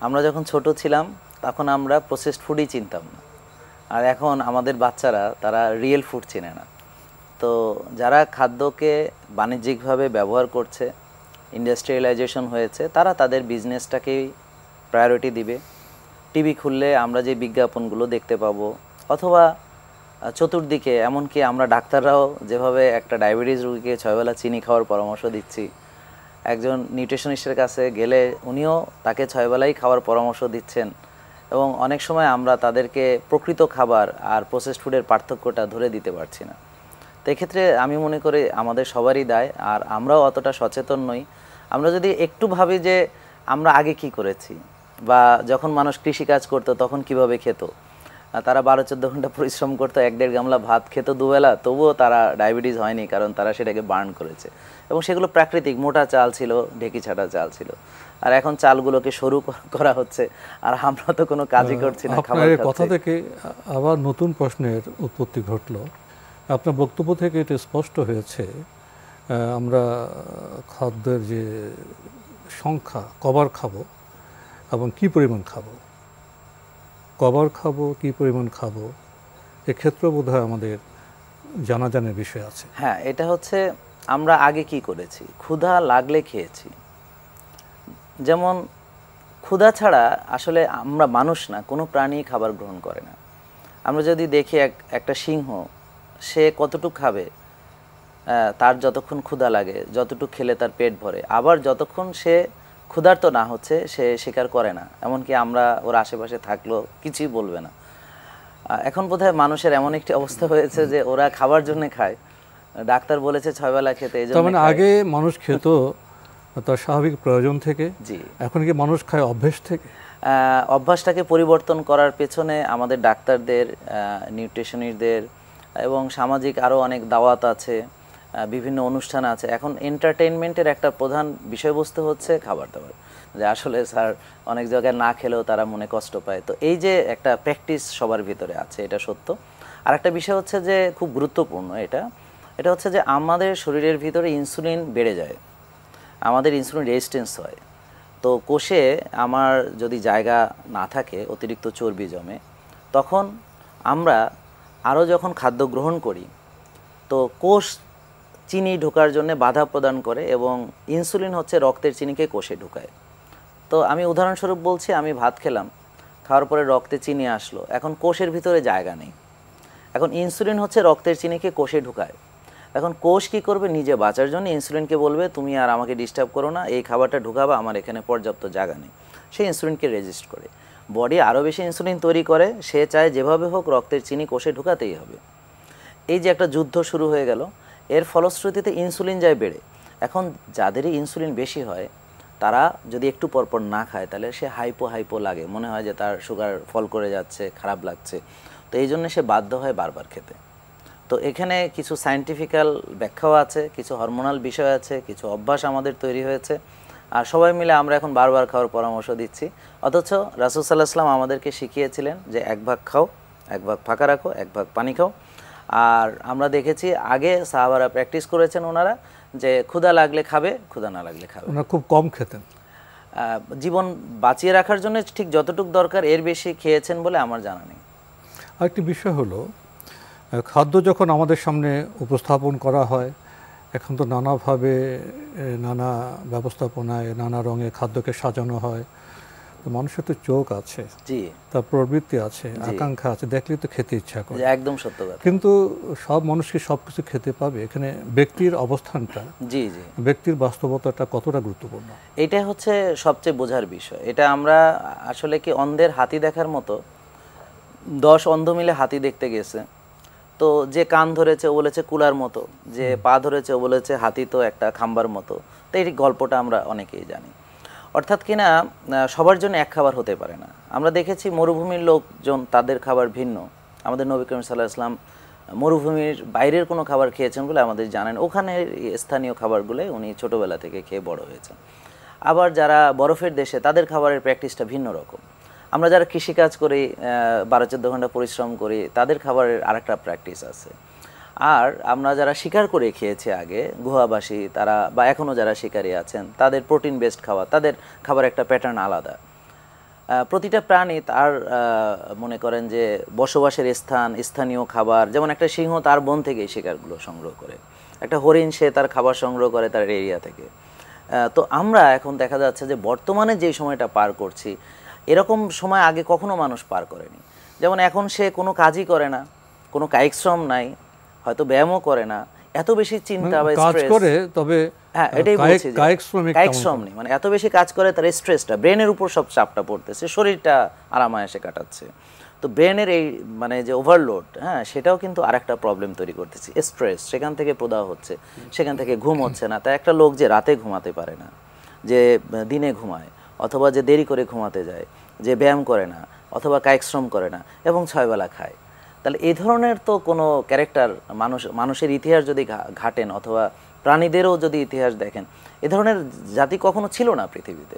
আমরা যখন ছোট ছিলাম তখন আমরা প্রসেসড ফুডই চিনতাম না, আর এখন আমাদের বাচ্চারা তারা রিয়েল ফুড চেনে না। তো যারা খাদ্যকে বাণিজ্যিকভাবে ব্যবহার করছে, ইন্ডাস্ট্রিয়ালাইজেশন হয়েছে, তারা তাদের বিজনেসটাকেই প্রায়োরিটি দিবে। টিভি খুললে আমরা যে বিজ্ঞাপনগুলো দেখতে পাবো, অথবা চতুর্দিকে, এমনকি আমরা ডাক্তাররাও যেভাবে একটা ডায়াবেটিস রোগীকে 6 বেলা চিনি খাওয়ার পরামর্শ দিচ্ছি, একজন নিউট্রিশনিস্টের কাছে গেলে উনিও তাকে 6 বেলাই খাওয়ার পরামর্শ দিচ্ছেন। এবং অনেক সময় আমরা তাদেরকে প্রকৃত খাবার আর প্রসেসড ফুডের পার্থক্যটা ধরে দিতে পারছি না। তো এক্ষেত্রে আমি মনে করি আমাদের সবারই দায়, আর আমরাও অতটা সচেতন নই। আমরা যদি একটু ভাবি যে আমরা আগে কি করেছি, বা যখন মানুষ কৃষিকাজ করতো তখন কিভাবে খেত, তারা 12-14 ঘন্টা পরিশ্রম করতো, 1-1.5 গামলা ভাত খেত দুবেলা, তবুও তারা ডায়াবেটিস হয়নি, কারণ তারা সেটাকে বার্ন করেছে। এবং সেগুলো প্রাকৃতিক মোটা চাল ছিল, ঢেকি ছাটা চাল ছিল। আর এখন চালগুলোকে সরু করা হচ্ছে, আর আমরা তো কোনো কাজই করছি না, খাবার আপনার খাচ্ছি। কথা থেকে আবার নতুন প্রশ্নের উৎপত্তি ঘটলো। আপনার বক্তব্য থেকে এটা স্পষ্ট হয়েছে আমরা খাদ্যের যে সংখ্যা, কবার খাবো এবং কি পরিমাণ খাবো, কবার খাবো, কি পরিমাণ খাবো, এক্ষেত্রেও বোধহয় আমাদের জানাজানের বিষয় আছে। হ্যাঁ, এটা হচ্ছে আমরা আগে কি করেছি, ক্ষুধা লাগলে খেয়েছি। যেমন ক্ষুধা ছাড়া আসলে আমরা মানুষ না, কোনো প্রাণী খাবার গ্রহণ করে না। আমরা যদি দেখি একটা সিংহ, সে কতটুকু খাবে, তার যতক্ষণ ক্ষুধা লাগে, যতটুকু খেলে তার পেট ভরে, আবার যতক্ষণ সে ক্ষুধার্ত না হচ্ছে সে শিকার করে না। এমনকি আমরা ওর আশেপাশে থাকলেও কিছুই বলবে না। এখন বোধহয় মানুষের এমন একটি অবস্থা হয়েছে যে ওরা খাবার জন্য খায়, ডাক্তার বলেছে 6 বেলা খেতে, এই জন্য। মানে আগে মানুষ খেত তার স্বাভাবিক প্রয়োজন থেকে, জি। এখন কি মানুষ খায় অভ্যেস থেকে? অভ্যাসটাকে পরিবর্তন করার পেছনে আমাদের ডাক্তারদের, নিউট্রিশনিস্টদের এবং সামাজিক আরও অনেক দাওয়াত আছে, বিভিন্ন অনুষ্ঠান আছে। এখন এন্টারটেইনমেন্টের একটা প্রধান বিষয়বস্তু হচ্ছে খাবার দাবার, যে আসলে স্যার অনেক জায়গায় না খেলেও তারা মনে কষ্ট পায়। তো এই যে একটা প্র্যাকটিস সবার ভিতরে আছে, এটা সত্য। আর একটা বিষয় হচ্ছে যে খুব গুরুত্বপূর্ণ, এটা হচ্ছে যে আমাদের শরীরের ভিতরে ইনসুলিন বেড়ে যায়, আমাদের ইনসুলিন রেজিস্ট্যান্স হয়। তো কোষে আমার যদি জায়গা না থাকে, অতিরিক্ত চর্বি জমে, তখন আমরা আরও যখন খাদ্য গ্রহণ করি, তো কোষ চিনি ঢোকার জন্য বাধা প্রদান করে, এবং ইনসুলিন হচ্ছে রক্তের চিনিকে কোষে ঢুকায়। তো আমি উদাহরণস্বরূপ বলছি, আমি ভাত খেলাম, খাওয়ার পরে রক্তে চিনি আসলো, এখন কোষের ভিতরে জায়গা নেই। এখন ইনসুলিন হচ্ছে রক্তের চিনিকে কোষে ঢুকায়। এখন কোষ কী করবে, নিজে বাঁচার জন্য ইনসুলিনকে বলবে তুমি আর আমাকে ডিস্টার্ব করো না, এই খাবারটা ঢুকাবা, আমার এখানে পর্যাপ্ত জায়গা নেই। সে ইনসুলিনকে রেজিস্ট করে, বডি আরও বেশি ইনসুলিন তৈরি করে, সে চায় যেভাবে হোক রক্তের চিনি কোষে ঢুকাতেই হবে। এই যে একটা যুদ্ধ শুরু হয়ে গেল, এর ফলশ্রুতিতে ইনসুলিন যায় বেড়ে। এখন যাদেরই ইনসুলিন বেশি হয়, তারা যদি একটু পরপর না খায়, তাহলে সে হাইপো লাগে, মনে হয় যে তার সুগার ফল করে যাচ্ছে, খারাপ লাগছে। তো এই জন্য সে বাধ্য হয় বারবার খেতে। তো এখানে কিছু সায়েন্টিফিক্যাল ব্যাখ্যাও আছে, কিছু হরমোনাল বিষয় আছে, কিছু অভ্যাস আমাদের তৈরি হয়েছে, আর সবাই মিলে আমরা এখন বারবার খাওয়ার পরামর্শ দিচ্ছি। অথচ রাসূল সাল্লাল্লাহু আলাইহি ওয়াসাল্লাম আমাদেরকে শিখিয়েছিলেন যে 1 ভাগ খাও, 1 ভাগ ফাঁকা রাখো, 1 ভাগ পানি খাও। আর আমরা দেখেছি আগে সাহাবারা প্র্যাকটিস করেছেন, ওনারা যে ক্ষুধা লাগলে খাবে, ক্ষুধা না লাগলে খাবে। ওনারা খুব কম খেতেন, জীবন বাঁচিয়ে রাখার জন্য ঠিক যতটুকু দরকার এর বেশি খেয়েছেন বলে আমার জানা নেই। আরেকটি বিষয় হলো, খাদ্য যখন আমাদের সামনে উপস্থাপন করা হয়, এখন তো নানাভাবে নানা ব্যবস্থাপনায় নানা রঙে খাদ্যকে সাজানো হয়। তো মানুষের তো চোখ আছে, জি, তার প্রবৃত্তি আছে, আকাঙ্ক্ষা আছে, দেখলেই তো খেতে ইচ্ছা করে। একদম সত্য কথা। কিন্তু সব মানুষকে সব কিছু খেতে পাবে? এখানে ব্যক্তির অবস্থানটা, জি, ব্যক্তির বাস্তবতাটা কতটা গুরুত্বপূর্ণ, এটা হচ্ছে সবচেয়ে বোঝার বিষয়। এটা আমরা আসলে কি অন্ধের হাতি দেখার মতো, 10 অন্ধ মিলে হাতি দেখতে গেছে, তো যে কান ধরেছে ও বলেছে কুলার মতো, যে পা ধরেছে ও বলেছে হাতি তো একটা খাম্বার মতো। তো এই গল্পটা আমরা অনেকেই জানি। অর্থাৎ কিনা সবার জন্য এক খাবার হতে পারে না। আমরা দেখেছি মরুভূমির লোকজন, তাদের খাবার ভিন্ন। আমাদের নবী করিম সাল্লাল্লাহু আলাইহি ওয়াসাল্লাম মরুভূমির বাইরের কোনো খাবার খেয়েছেন বলে আমাদের জানেন, ওখানে স্থানীয় খাবারগুলো উনি ছোটোবেলা থেকে খেয়ে বড় হয়েছেন। আবার যারা বরফের দেশে, তাদের খাবারের প্র্যাকটিসটা ভিন্ন রকম। আমরা যারা কৃষিকাজ করি, 12-14 ঘন্টা পরিশ্রম করি, তাদের খাবারের আরেকটা প্র্যাকটিস আছে। আর আমরা যারা শিকার করে খেয়েছি আগে, গুহাবাসী তারা, বা এখনও যারা শিকারী আছেন, তাদের প্রোটিন বেসড খাবার, তাদের খাবার একটা প্যাটার্ন আলাদা। প্রতিটা প্রাণী তার মনে করেন যে বসবাসের স্থান, স্থানীয় খাবার, যেমন একটা সিংহ তার বন থেকে এই শিকারগুলো সংগ্রহ করে, একটা হরিণ সে তার খাবার সংগ্রহ করে তার এরিয়া থেকে। তো আমরা এখন দেখা যাচ্ছে যে বর্তমানে যে সময়টা পার করছি, এরকম সময় আগে কখনো মানুষ পার করেনি। যেমন এখন সে কোনো কাজই করে না, কোনো কায়িক শ্রম নাই, হয়তো ব্যায়ামও করে না, এত বেশি চিন্তা বা কাজ স্ট্রেস। করে, তবে হ্যাঁ, এটাই বলছি যে কায়িক শ্রমিক কায়িক শ্রম নেই, মানে এত বেশি কাজ করে তার স্ট্রেসটা ব্রেনের উপর সব চাপটা পড়তেছে, শরীরটা আরামায়েসে কাটাচ্ছে। তো ব্রেনের এই মানে যে ওভারলোড, হ্যাঁ, সেটাও কিন্তু আরেকটা প্রবলেম তৈরি করতেছে, স্ট্রেস সেখান থেকে প্রদাহ হচ্ছে, সেখান থেকে ঘুম হচ্ছে না। তাই একটা লোক যে রাতে ঘুমাতে পারে না, যে দিনে ঘুমায়, অথবা যে দেরি করে ঘুমাতে যায়, যে ব্যায়াম করে না অথবা কায়িক শ্রম করে না এবং 6 বেলা খায়, তাহলে এই ধরনের তো কোনো ক্যারেক্টার মানুষের ইতিহাস যদি ঘাটেন অথবা প্রাণীদেরও যদি ইতিহাস দেখেন, এ ধরনের জাতি কখনো ছিল না পৃথিবীতে।